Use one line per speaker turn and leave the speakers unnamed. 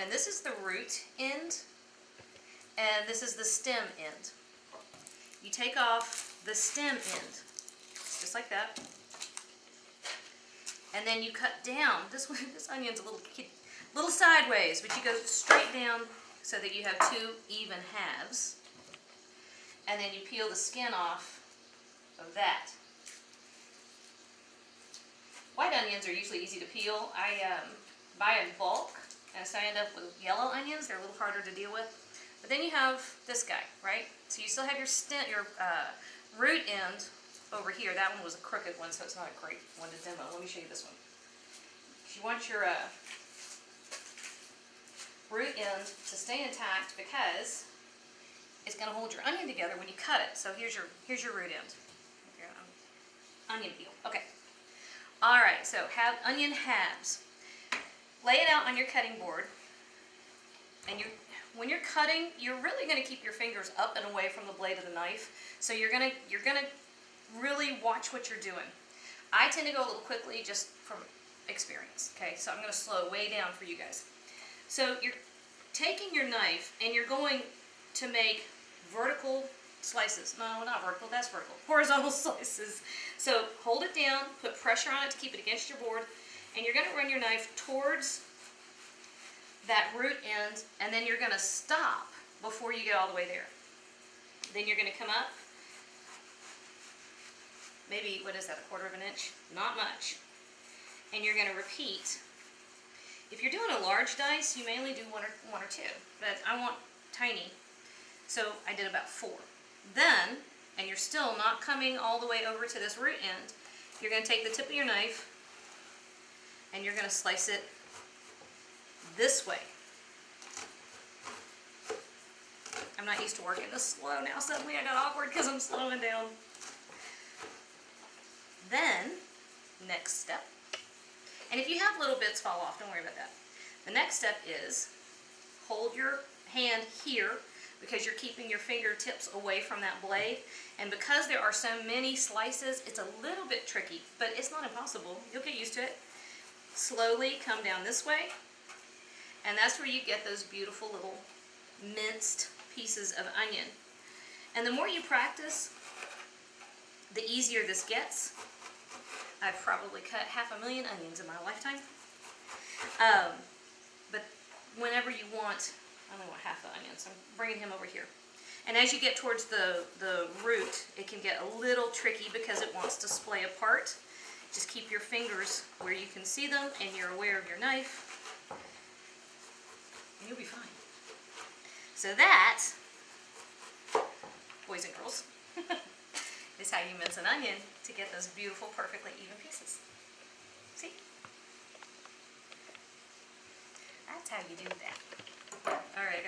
And this is the root end, and this is the stem end. You take off the stem end, just like that. And then you cut down. This onion's a little sideways, but you go straight down so that you have two even halves. And then you peel the skin off of that. White onions are usually easy to peel. I buy in bulk, and so I end up with yellow onions. They're a little harder to deal with. But then you have this guy, right? So you still have your root end over here. That one was a crooked one, so it's not a great one to demo. Let me show you this one. You want your root end to stay intact because it's going to hold your onion together when you cut it. So here's your root end. Onion peel. Okay. All right. So have onion halves. Lay it out on your cutting board, and when you're cutting, you're really going to keep your fingers up and away from the blade of the knife. So you're gonna really watch what you're doing. I tend to go a little quickly just from experience. Okay, so I'm going to slow way down for you guys. So you're taking your knife and you're going to make vertical slices. No, not vertical, that's vertical. Horizontal slices. So hold it down, put pressure on it to keep it against your board, and you're going to run your knife towards that root end, and then you're going to stop before you get all the way there. Then you're going to come up, maybe, what is that, 1/4 of an inch? Not much. And you're going to repeat. If you're doing a large dice, you may only do one or two, but I want tiny, so I did about 4. Then, and you're still not coming all the way over to this root end, you're going to take the tip of your knife and you're going to slice it this way. I'm not used to working this slow now. Suddenly I got awkward because I'm slowing down. Then, next step. And if you have little bits fall off, don't worry about that. The next step is hold your hand here because you're keeping your fingertips away from that blade. And because there are so many slices, it's a little bit tricky, but it's not impossible. You'll get used to it. Slowly come down this way. And that's where you get those beautiful little minced pieces of onion. And the more you practice, the easier this gets. I've probably cut 500,000 onions in my lifetime. But whenever you want, I only want half the onion, so I'm bringing him over here. And as you get towards the root, it can get a little tricky because it wants to splay apart. Just keep your fingers where you can see them and you're aware of your knife. And you'll be fine. So that, boys and girls, is how you mince an onion to get those beautiful, perfectly even pieces. See? That's how you do that.